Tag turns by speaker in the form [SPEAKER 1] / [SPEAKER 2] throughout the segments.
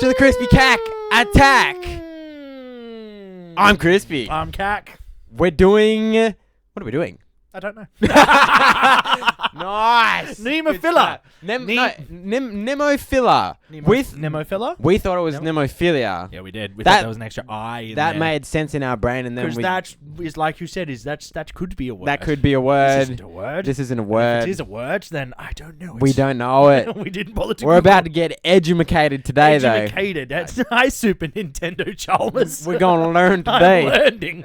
[SPEAKER 1] to the Crispy Cack Attack. I'm Crispy.
[SPEAKER 2] I'm Cack.
[SPEAKER 1] We're doing... What are we doing?
[SPEAKER 2] I don't know.
[SPEAKER 1] Nice.
[SPEAKER 2] Nemophila.
[SPEAKER 1] Nemophila.
[SPEAKER 2] Nemophila?
[SPEAKER 1] We thought it was Nemophilia.
[SPEAKER 2] Yeah, we did. We thought there was an extra I in
[SPEAKER 1] That
[SPEAKER 2] there.
[SPEAKER 1] made sense in our brain, and then
[SPEAKER 2] Because that is, like you said, that could be a word.
[SPEAKER 1] That could be a word.
[SPEAKER 2] This isn't a word.
[SPEAKER 1] This isn't a word.
[SPEAKER 2] If it is a word, then I don't know.
[SPEAKER 1] We don't know it.
[SPEAKER 2] We didn't bother to.
[SPEAKER 1] We're about to get edumacated today, though.
[SPEAKER 2] Educated. That's nice, Super Nintendo Chalmers.
[SPEAKER 1] We're going to learn today.
[SPEAKER 2] I'm learning.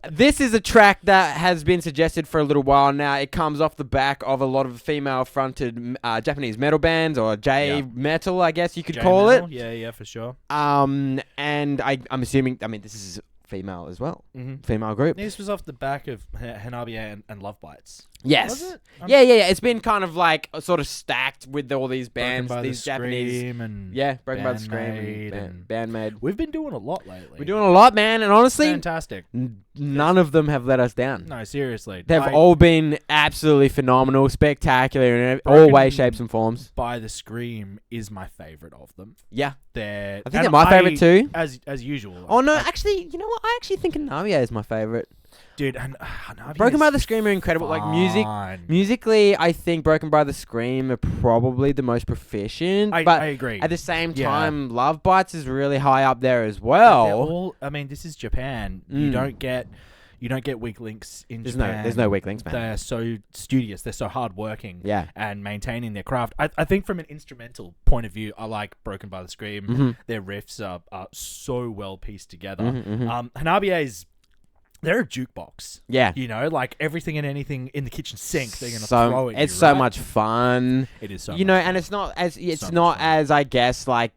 [SPEAKER 1] This is a track that has been suggested for a little while now. It comes off the back of a lot of female-fronted Japanese metal bands, or J-metal, I guess you could call it.
[SPEAKER 2] Yeah, for sure.
[SPEAKER 1] And I'm assuming, this is female as well.
[SPEAKER 2] Mm-hmm.
[SPEAKER 1] Female group.
[SPEAKER 2] This was off the back of Hanabiya and Love Bites.
[SPEAKER 1] Yes.
[SPEAKER 2] Was it?
[SPEAKER 1] Yeah. It's been kind of like sort of stacked with all these bands, these Japanese.
[SPEAKER 2] And
[SPEAKER 1] Broken by the Scream and Bandmade.
[SPEAKER 2] We've been doing a lot lately.
[SPEAKER 1] We're doing a lot, man, and honestly,
[SPEAKER 2] fantastic.
[SPEAKER 1] None of them have let us down.
[SPEAKER 2] No, seriously.
[SPEAKER 1] They've all been absolutely phenomenal, spectacular in all ways, shapes, and forms.
[SPEAKER 2] By the Scream is my favorite of them.
[SPEAKER 1] Yeah.
[SPEAKER 2] I
[SPEAKER 1] think they're my favorite too.
[SPEAKER 2] As usual.
[SPEAKER 1] Oh, no, actually, you know what? I actually think Hanabiya is my favorite.
[SPEAKER 2] Dude, Hanabiya
[SPEAKER 1] Broken by the Scream are incredible.
[SPEAKER 2] fun.
[SPEAKER 1] Like, musically, I think Broken by the Scream are probably the most proficient.
[SPEAKER 2] I
[SPEAKER 1] but
[SPEAKER 2] agree.
[SPEAKER 1] At the same time, Love Bites is really high up there as well.
[SPEAKER 2] This is Japan. You don't get weak links in Japan.
[SPEAKER 1] There's no weak links, man.
[SPEAKER 2] They're so studious. They're so hardworking.
[SPEAKER 1] Yeah.
[SPEAKER 2] And maintaining their craft. I think from an instrumental point of view, I like Broken by the Scream.
[SPEAKER 1] Mm-hmm.
[SPEAKER 2] Their riffs are so well pieced together.
[SPEAKER 1] Mm-hmm.
[SPEAKER 2] Hanabiya they're a jukebox.
[SPEAKER 1] Yeah.
[SPEAKER 2] You know, like everything and anything in the kitchen sink, they're going to throw at you.
[SPEAKER 1] It's so much fun.
[SPEAKER 2] It is so
[SPEAKER 1] much
[SPEAKER 2] much
[SPEAKER 1] fun. And it's not as I guess not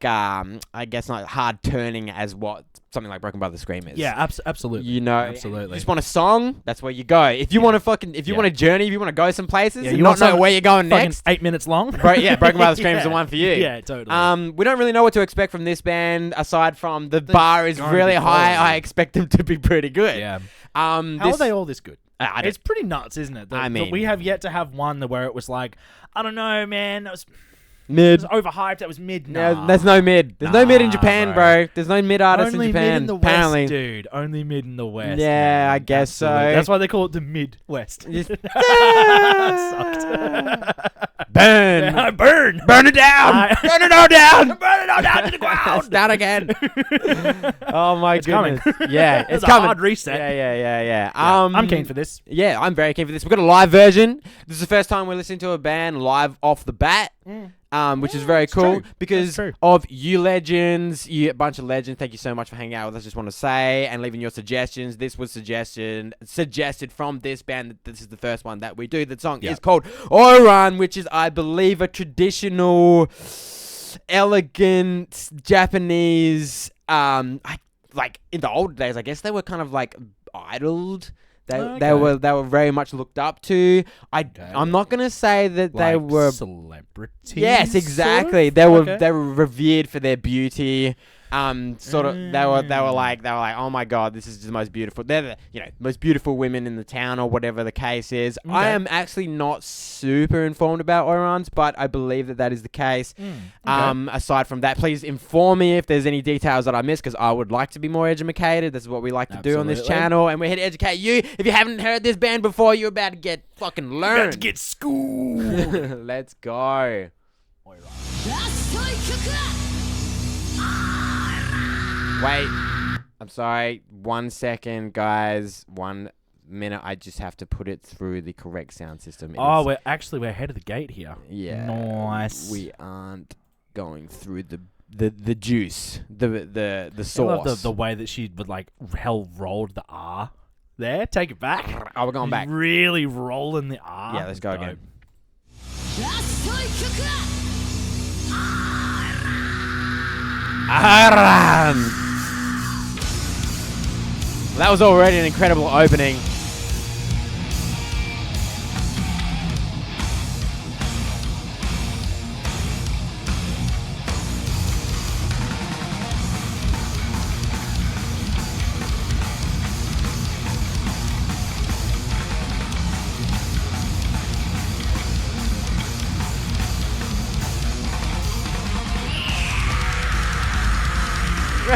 [SPEAKER 1] hard turning as what something like Broken by the Scream is.
[SPEAKER 2] Yeah, absolutely.
[SPEAKER 1] You know,
[SPEAKER 2] absolutely.
[SPEAKER 1] You just want a song, that's where you go. If you want to want a journey, if you want to go some places, you not know where you're going next.
[SPEAKER 2] 8 minutes long.
[SPEAKER 1] Broken by the Scream is the one for you.
[SPEAKER 2] Yeah, totally.
[SPEAKER 1] We don't really know what to expect from this band aside from the bar is really high. I expect them to be pretty good.
[SPEAKER 2] Yeah. How are they all this good? It's pretty nuts, isn't it? We have yet to have one where it was like, I don't know, man. That was
[SPEAKER 1] mid.
[SPEAKER 2] It was overhyped. That was mid.
[SPEAKER 1] No, there's no mid. There's no mid in Japan, bro. There's no mid artists in Japan.
[SPEAKER 2] Only mid in the
[SPEAKER 1] apparently.
[SPEAKER 2] West, dude. Only mid in the West.
[SPEAKER 1] Yeah,
[SPEAKER 2] man.
[SPEAKER 1] I guess
[SPEAKER 2] Absolutely.
[SPEAKER 1] so.
[SPEAKER 2] That's why they call it the Midwest.
[SPEAKER 1] Burn.
[SPEAKER 2] Burn it down.
[SPEAKER 1] Burn it all down.
[SPEAKER 2] Burn it all down to the ground.
[SPEAKER 1] Start again. Oh my goodness.
[SPEAKER 2] Coming.
[SPEAKER 1] Yeah,
[SPEAKER 2] it's
[SPEAKER 1] coming.
[SPEAKER 2] a hard reset.
[SPEAKER 1] Yeah.
[SPEAKER 2] I'm keen for this.
[SPEAKER 1] Yeah, I'm very keen for this. We've got a live version. This is the first time we're listening to a band live off the bat. Which is very cool because of you legends, you a bunch of legends. Thank you so much for hanging out with us. Just want to say and leaving your suggestions. This was suggested from this band. This is the first one that we do. The song is called OIRAN, which is, I believe, a traditional, elegant Japanese. Like in the old days, I guess they were kind of like idoled. They were very much looked up to. I'm not gonna say that they were
[SPEAKER 2] celebrities.
[SPEAKER 1] Yes, exactly. They were revered for their beauty. They were like, oh my god, this is the most beautiful. They're the most beautiful women in the town, or whatever the case is. Okay. I am actually not super informed about OIRANs, but I believe that is the case. Aside from that, please inform me if there's any details that I missed, because I would like to be more educated. This is what we like to do on this channel, and we're here to educate you. If you haven't heard this band before, you're about to get fucking learned.
[SPEAKER 2] You're about to get schooled.
[SPEAKER 1] Let's go. Wait, I'm sorry. 1 second, guys. 1 minute. I just have to put it through the correct sound system.
[SPEAKER 2] We're ahead of the gate here.
[SPEAKER 1] Yeah.
[SPEAKER 2] Nice.
[SPEAKER 1] We aren't going through the juice, the sauce.
[SPEAKER 2] I love the way that she would rolled the R there. Take it back.
[SPEAKER 1] Oh, we're going back.
[SPEAKER 2] Really rolling the R.
[SPEAKER 1] Yeah, let's go again. OIRAN. That was already an incredible opening.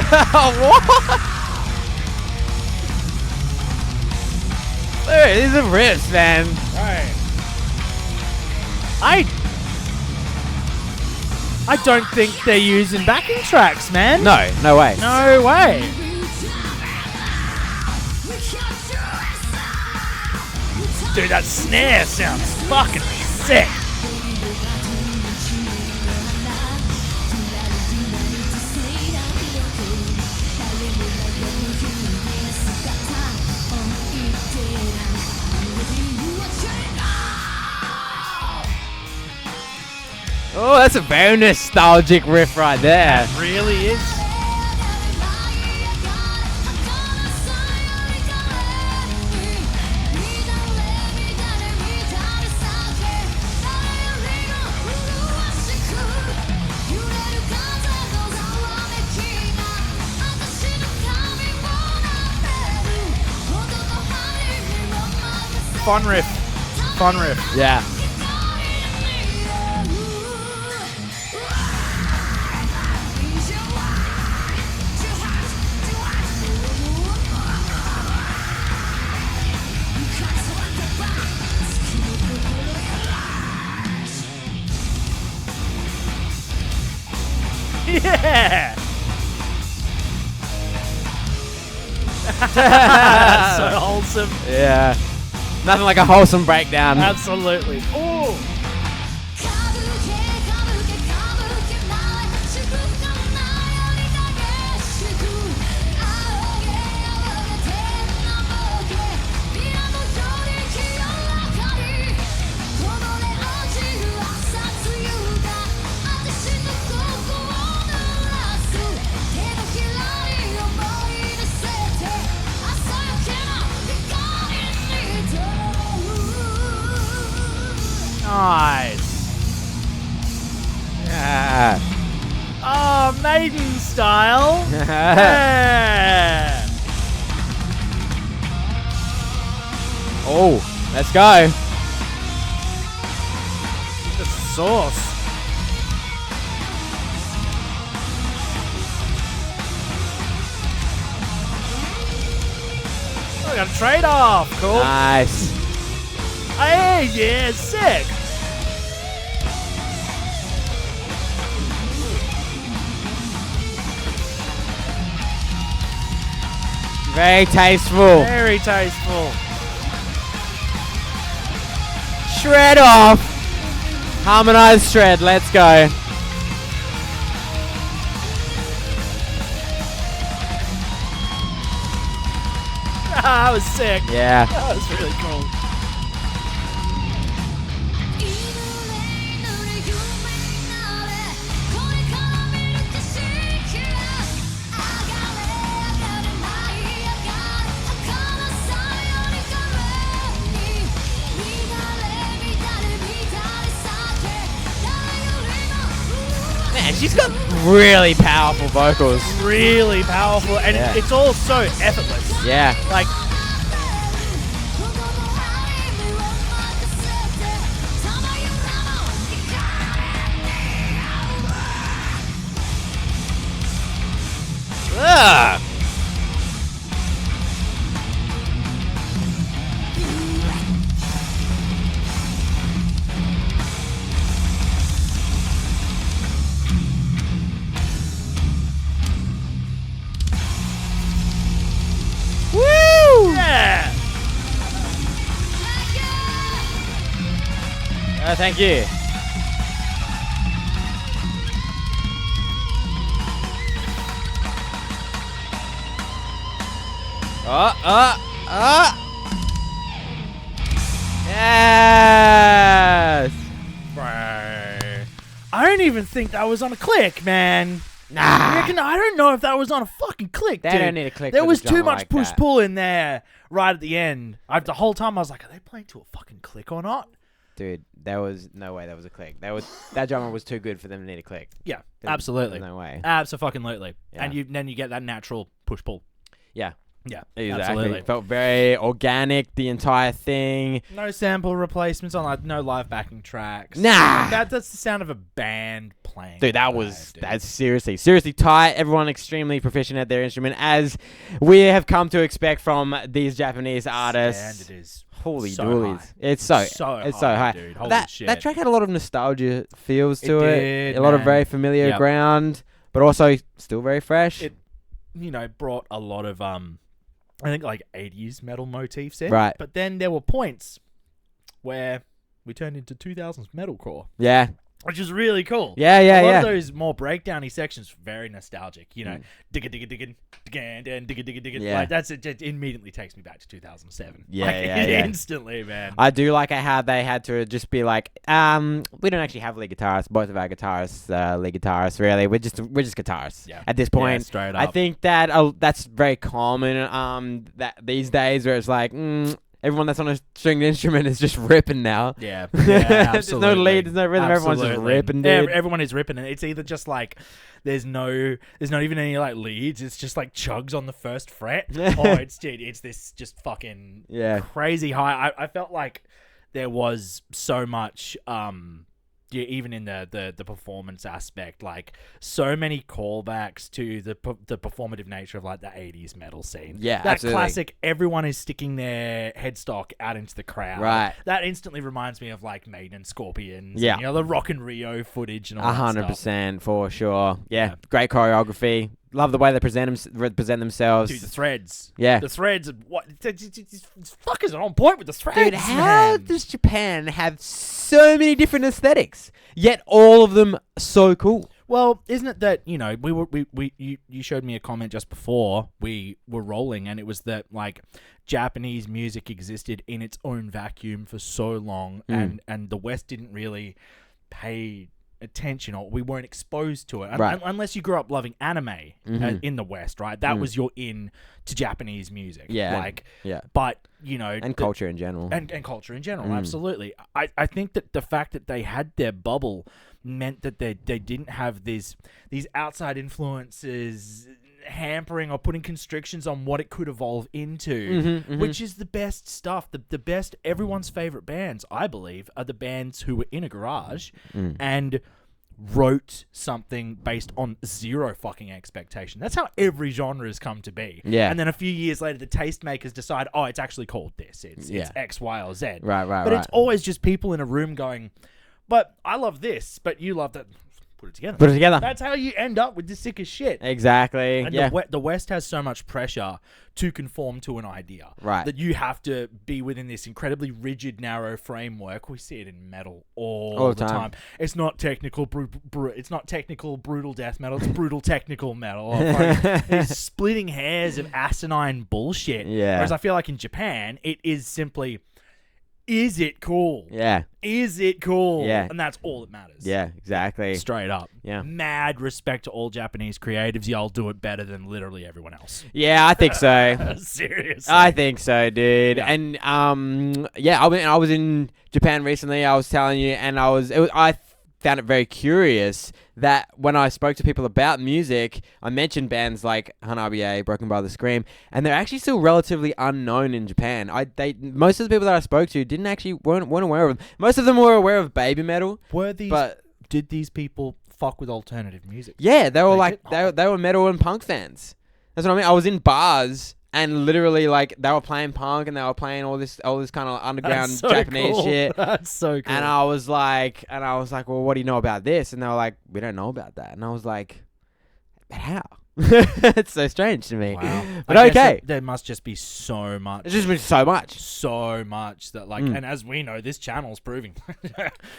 [SPEAKER 1] What? Dude, these are riffs, man.
[SPEAKER 2] Right. I don't think they're using backing tracks, man.
[SPEAKER 1] No way.
[SPEAKER 2] No way. Dude, that snare sounds fucking sick.
[SPEAKER 1] Oh, that's a very nostalgic riff right there.
[SPEAKER 2] It really is. Fun riff.
[SPEAKER 1] Yeah.
[SPEAKER 2] Yeah. So wholesome.
[SPEAKER 1] Yeah. Nothing like a wholesome breakdown.
[SPEAKER 2] Absolutely. Oh. Nice.
[SPEAKER 1] Yeah.
[SPEAKER 2] Oh, maiden style. Yeah.
[SPEAKER 1] Oh, let's go.
[SPEAKER 2] The sauce. Oh, I got a trade-off. Cool.
[SPEAKER 1] Nice.
[SPEAKER 2] Hey, yeah, sick.
[SPEAKER 1] Very tasteful.
[SPEAKER 2] Very tasteful.
[SPEAKER 1] Shred off. Harmonized shred. Let's go.
[SPEAKER 2] That was sick.
[SPEAKER 1] Yeah.
[SPEAKER 2] That was really cool.
[SPEAKER 1] Man, she's got really powerful vocals.
[SPEAKER 2] Really powerful, and
[SPEAKER 1] Yeah.
[SPEAKER 2] it's all so effortless.
[SPEAKER 1] Yeah.
[SPEAKER 2] Like,
[SPEAKER 1] Ugh. Woo!
[SPEAKER 2] yeah.
[SPEAKER 1] Thank you. Yes.
[SPEAKER 2] I don't even think that was on a click, man.
[SPEAKER 1] Nah.
[SPEAKER 2] I don't know if that was on a fucking click,
[SPEAKER 1] They
[SPEAKER 2] dude.
[SPEAKER 1] don't need a click.
[SPEAKER 2] There
[SPEAKER 1] for
[SPEAKER 2] was
[SPEAKER 1] the
[SPEAKER 2] too
[SPEAKER 1] drummer
[SPEAKER 2] much
[SPEAKER 1] like
[SPEAKER 2] push
[SPEAKER 1] that.
[SPEAKER 2] pull in there right at the end. The whole time I was like, are they playing to a fucking click or not?
[SPEAKER 1] Dude, there was no way that was a click. That drummer was too good for them to need a click.
[SPEAKER 2] Yeah,
[SPEAKER 1] There's
[SPEAKER 2] absolutely.
[SPEAKER 1] no way.
[SPEAKER 2] Absolutely.
[SPEAKER 1] Yeah.
[SPEAKER 2] And then you get that natural push pull.
[SPEAKER 1] Yeah.
[SPEAKER 2] Yeah,
[SPEAKER 1] Exactly.
[SPEAKER 2] absolutely.
[SPEAKER 1] It felt very organic, the entire thing.
[SPEAKER 2] No sample replacements on no live backing tracks.
[SPEAKER 1] Nah.
[SPEAKER 2] That's the sound of a band playing.
[SPEAKER 1] Dude, that's seriously tight. Everyone extremely proficient at their instrument, as we have come to expect from these Japanese artists.
[SPEAKER 2] Standard is
[SPEAKER 1] holy
[SPEAKER 2] so
[SPEAKER 1] doolies.
[SPEAKER 2] high.
[SPEAKER 1] It's so high.
[SPEAKER 2] Dude. Holy shit.
[SPEAKER 1] That track had a lot of nostalgia feels to it.
[SPEAKER 2] Did,
[SPEAKER 1] a lot of very familiar ground, but also still very fresh.
[SPEAKER 2] It, brought a lot of I think like 80s metal motifs in.
[SPEAKER 1] Right.
[SPEAKER 2] But then there were points where we turned into 2000s metalcore.
[SPEAKER 1] Yeah.
[SPEAKER 2] Which is really cool.
[SPEAKER 1] Yeah.
[SPEAKER 2] A lot of those more breakdowny sections, very nostalgic. Digga digga digga digga digga digga digga.
[SPEAKER 1] Yeah.
[SPEAKER 2] Like it immediately takes me back to 2007.
[SPEAKER 1] Yeah.
[SPEAKER 2] Instantly, man.
[SPEAKER 1] I do like how they had to just be like, we don't actually have lead guitarists. Both of our guitarists, lead guitarists, really. We're just guitarists at this point.
[SPEAKER 2] Yeah, straight up.
[SPEAKER 1] I think that that's very common. That these days where it's like. Everyone that's on a stringed instrument is just ripping now.
[SPEAKER 2] Yeah,
[SPEAKER 1] there's no lead, there's no rhythm. Everyone's just ripping, dude.
[SPEAKER 2] Everyone is ripping, and it's either just like there's not even any like leads. It's just like chugs on the first fret. It's this just fucking crazy high. I felt like there was so much even in the performance aspect, like so many callbacks to the performative nature of like the 80s metal scene.
[SPEAKER 1] Yeah,
[SPEAKER 2] that
[SPEAKER 1] absolutely.
[SPEAKER 2] Classic, everyone is sticking their headstock out into the crowd.
[SPEAKER 1] Right.
[SPEAKER 2] That instantly reminds me of like Maiden and Scorpions.
[SPEAKER 1] Yeah.
[SPEAKER 2] And, the Rock and Rio footage and all that stuff.
[SPEAKER 1] 100% for sure. Yeah, great choreography. Love the way they present themselves.
[SPEAKER 2] Dude, the threads.
[SPEAKER 1] Yeah.
[SPEAKER 2] The threads. What? Fuckers are on point with the threads.
[SPEAKER 1] Dude, how does Japan have so many different aesthetics, yet all of them so cool?
[SPEAKER 2] Well, isn't it that, you showed me a comment just before we were rolling, and it was that, like, Japanese music existed in its own vacuum for so long, and the West didn't really pay attention, or we weren't exposed to it unless you grew up loving anime in the West, right? That was your in to Japanese music. But and
[SPEAKER 1] culture in general,
[SPEAKER 2] and culture in general, absolutely. I think that the fact that they had their bubble meant that they didn't have these outside influences hampering or putting constrictions on what it could evolve into, which is the best stuff. The best, everyone's favorite bands, I believe, are the bands who were in a garage and wrote something based on zero fucking expectation. That's how every genre has come to be.
[SPEAKER 1] Yeah.
[SPEAKER 2] And then a few years later, the tastemakers decide, it's actually called this. It's X, Y, or Z.
[SPEAKER 1] Right.
[SPEAKER 2] But it's always just people in a room going, but I love this, but you love that. Put it together. That's how you end up with the sickest shit.
[SPEAKER 1] Exactly.
[SPEAKER 2] And the West has so much pressure to conform to an idea.
[SPEAKER 1] Right.
[SPEAKER 2] That you have to be within this incredibly rigid, narrow framework. We see it in metal all the time. It's not technical, it's not technical, brutal death metal. It's brutal technical metal. It's splitting hairs of asinine bullshit.
[SPEAKER 1] Yeah.
[SPEAKER 2] Whereas I feel like in Japan, it is simply, is it cool?
[SPEAKER 1] Yeah.
[SPEAKER 2] Is it cool?
[SPEAKER 1] Yeah.
[SPEAKER 2] And that's all that matters.
[SPEAKER 1] Yeah, exactly.
[SPEAKER 2] Straight up.
[SPEAKER 1] Yeah.
[SPEAKER 2] Mad respect to all Japanese creatives. Y'all do it better than literally everyone else.
[SPEAKER 1] Yeah, I think so.
[SPEAKER 2] Seriously.
[SPEAKER 1] I think so, dude.
[SPEAKER 2] Yeah.
[SPEAKER 1] And I was in Japan recently. I was telling you, and I found it very curious that when I spoke to people about music, I mentioned bands like Hanabiye, Broken by the Scream, and they're actually still relatively unknown in Japan. Most of the people that I spoke to weren't aware of them. Most of them were aware of baby metal.
[SPEAKER 2] Did these people fuck with alternative music?
[SPEAKER 1] Yeah, they were they were metal and punk fans. That's what I mean. I was in bars. And literally, like, they were playing punk and they were playing all this kind of underground Japanese shit.
[SPEAKER 2] That's so cool.
[SPEAKER 1] And I was like, well, what do you know about this? And they were like, we don't know about that. And I was like, how? It's so strange to me.
[SPEAKER 2] Wow.
[SPEAKER 1] But okay.
[SPEAKER 2] There must just be so much.
[SPEAKER 1] There's just been so much.
[SPEAKER 2] So much that, like, and as we know, this channel's proving.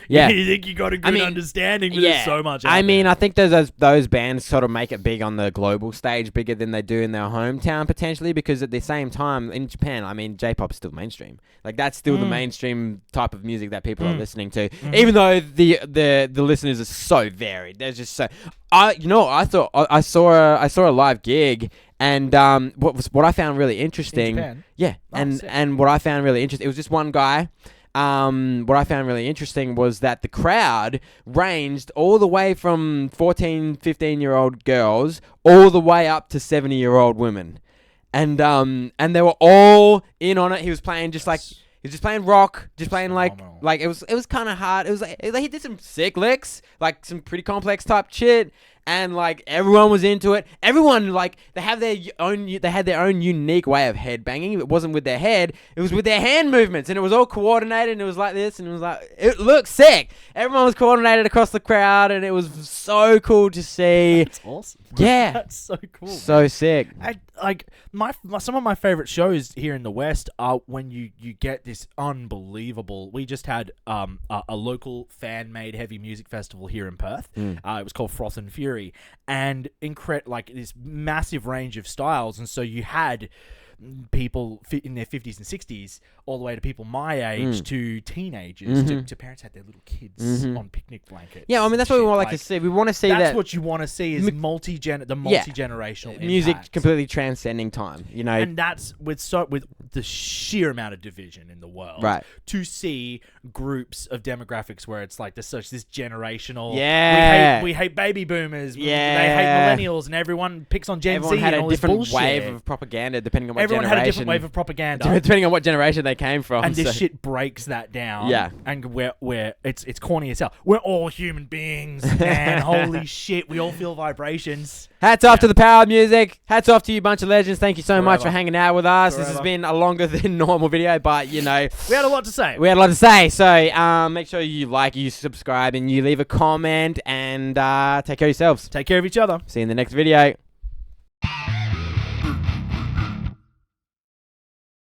[SPEAKER 1] Yeah.
[SPEAKER 2] You think you got a good understanding, but there's so much out
[SPEAKER 1] there. I think those bands sort of make it big on the global stage, bigger than they do in their hometown, potentially, because at the same time, in Japan, J-pop is still mainstream. Like, that's still the mainstream type of music that people are listening to. Even though the listeners are so varied. There's just so... I thought I saw a live gig, and what I found really interesting, and what I found really interesting, it was just one guy. What I found really interesting was that the crowd ranged all the way from 14, 15-year-old girls all the way up to 70-year-old women, and they were all in on it. He was playing just like. He was just playing rock, just playing
[SPEAKER 2] Phenomenal.
[SPEAKER 1] like it was kind of hard. It was like he did some sick licks, like some pretty complex type shit. And like everyone was into it. Everyone like they had their own unique way of headbanging. It wasn't with their head. It was with their hand movements, and it was all coordinated. And it was like this, and it was like it looked sick. Everyone was coordinated across the crowd, and it was so cool to see.
[SPEAKER 2] That's awesome.
[SPEAKER 1] Yeah,
[SPEAKER 2] That's so cool.
[SPEAKER 1] So
[SPEAKER 2] man.
[SPEAKER 1] sick.
[SPEAKER 2] Like some of my favorite shows here in the West are when you get this unbelievable. We just had a local fan made heavy music festival here in Perth. It was called Froth and Fury, and like this massive range of styles. And so you had people in their 50s and 60s all the way to people my age to teenagers to parents had their little kids on picnic blankets.
[SPEAKER 1] Yeah, I mean that's what we want to see. We want to see
[SPEAKER 2] that's what you want to see is multi-generational
[SPEAKER 1] music
[SPEAKER 2] impact.
[SPEAKER 1] completely transcending time, you know.
[SPEAKER 2] And that's with the sheer amount of division in the world.
[SPEAKER 1] Right.
[SPEAKER 2] To see groups of demographics where it's like this generational.
[SPEAKER 1] Yeah.
[SPEAKER 2] We hate baby boomers.
[SPEAKER 1] Yeah.
[SPEAKER 2] They hate millennials, and everyone picks on Gen
[SPEAKER 1] Everyone
[SPEAKER 2] Z.
[SPEAKER 1] had
[SPEAKER 2] and
[SPEAKER 1] a
[SPEAKER 2] all this
[SPEAKER 1] different
[SPEAKER 2] bullshit.
[SPEAKER 1] wave of propaganda depending on what
[SPEAKER 2] Everyone
[SPEAKER 1] generation.
[SPEAKER 2] had a different wave of propaganda.
[SPEAKER 1] Depending on what generation they came from.
[SPEAKER 2] And this
[SPEAKER 1] so.
[SPEAKER 2] shit breaks that down.
[SPEAKER 1] Yeah.
[SPEAKER 2] And we're it's corny as hell. We're all human beings, man. Holy shit. We all feel vibrations.
[SPEAKER 1] Hats off to the power of music. Hats off to you, bunch of legends. Thank you so much
[SPEAKER 2] Forever.
[SPEAKER 1] for hanging out with us.
[SPEAKER 2] Forever.
[SPEAKER 1] This has been a longer than normal video, but you know,
[SPEAKER 2] We had a lot to say.
[SPEAKER 1] we had a lot to say. So make sure you like, you subscribe, and you leave a comment, and take care of yourselves.
[SPEAKER 2] Take care of each other.
[SPEAKER 1] See you in the next video.